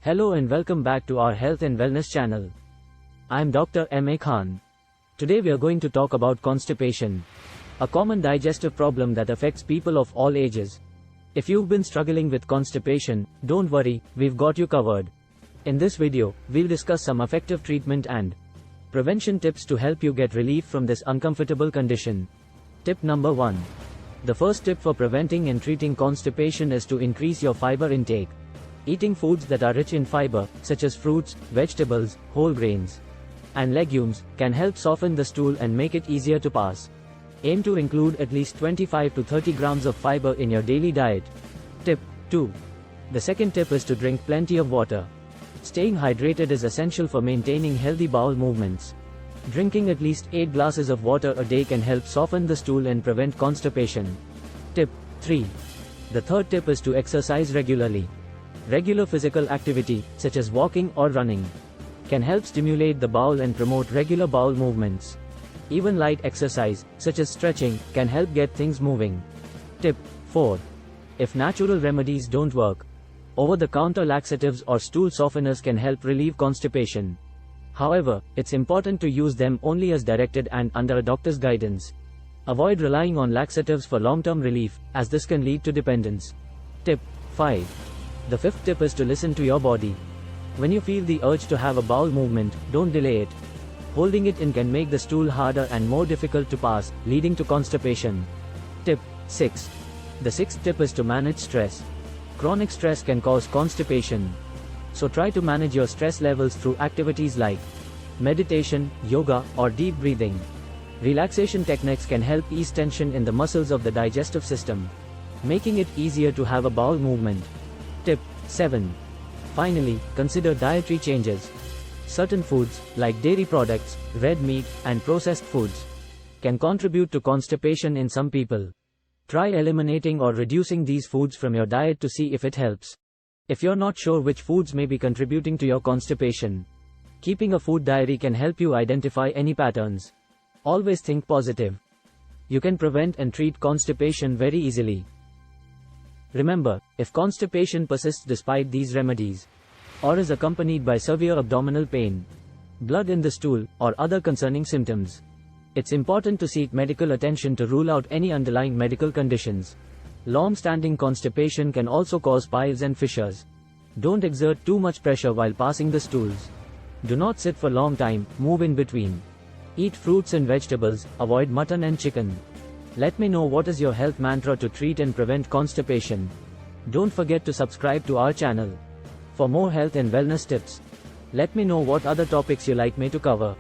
Hello and welcome back to our health and wellness channel. I'm Dr. M.A. Khan. Today we are going to talk about constipation, a common digestive problem that affects people of all ages. If you've been struggling with constipation, don't worry, we've got you covered. In this video, we'll discuss some effective treatment and prevention tips to help you get relief from this uncomfortable condition. Tip number 1. The first tip for preventing and treating constipation is to increase your fiber intake. Eating foods that are rich in fiber, such as fruits, vegetables, whole grains, and legumes, can help soften the stool and make it easier to pass. Aim to include at least 25 to 30 grams of fiber in your daily diet. Tip 2. The second tip is to drink plenty of water. Staying hydrated is essential for maintaining healthy bowel movements. Drinking at least 8 glasses of water a day can help soften the stool and prevent constipation. Tip 3. The third tip is to exercise regularly. Regular physical activity, such as walking or running, can help stimulate the bowel and promote regular bowel movements. Even light exercise, such as stretching, can help get things moving. Tip 4. If natural remedies don't work, over-the-counter laxatives or stool softeners can help relieve constipation. However, it's important to use them only as directed and under a doctor's guidance. Avoid relying on laxatives for long-term relief, as this can lead to dependence. Tip 5. The fifth tip is to listen to your body. When you feel the urge to have a bowel movement, don't delay it. Holding it in can make the stool harder and more difficult to pass, leading to constipation. Tip 6. The sixth tip is to manage stress. Chronic stress can cause constipation. So try to manage your stress levels through activities like meditation, yoga, or deep breathing. Relaxation techniques can help ease tension in the muscles of the digestive system, making it easier to have a bowel movement. Tip 7. Finally, consider dietary changes. Certain foods, like dairy products, red meat, and processed foods, can contribute to constipation in some people. Try eliminating or reducing these foods from your diet to see if it helps. If you're not sure which foods may be contributing to your constipation, keeping a food diary can help you identify any patterns. Always think positive. You can prevent and treat constipation very easily. Remember, if constipation persists despite these remedies, or is accompanied by severe abdominal pain, blood in the stool, or other concerning symptoms, it's important to seek medical attention to rule out any underlying medical conditions. Long-standing constipation can also cause piles and fissures. Don't exert too much pressure while passing the stools. Do not sit for long time, move in between. Eat fruits and vegetables, avoid mutton and chicken. Let me know what is your health mantra to treat and prevent constipation. Don't forget to subscribe to our channel for more health and wellness tips. Let me know what other topics you like me to cover.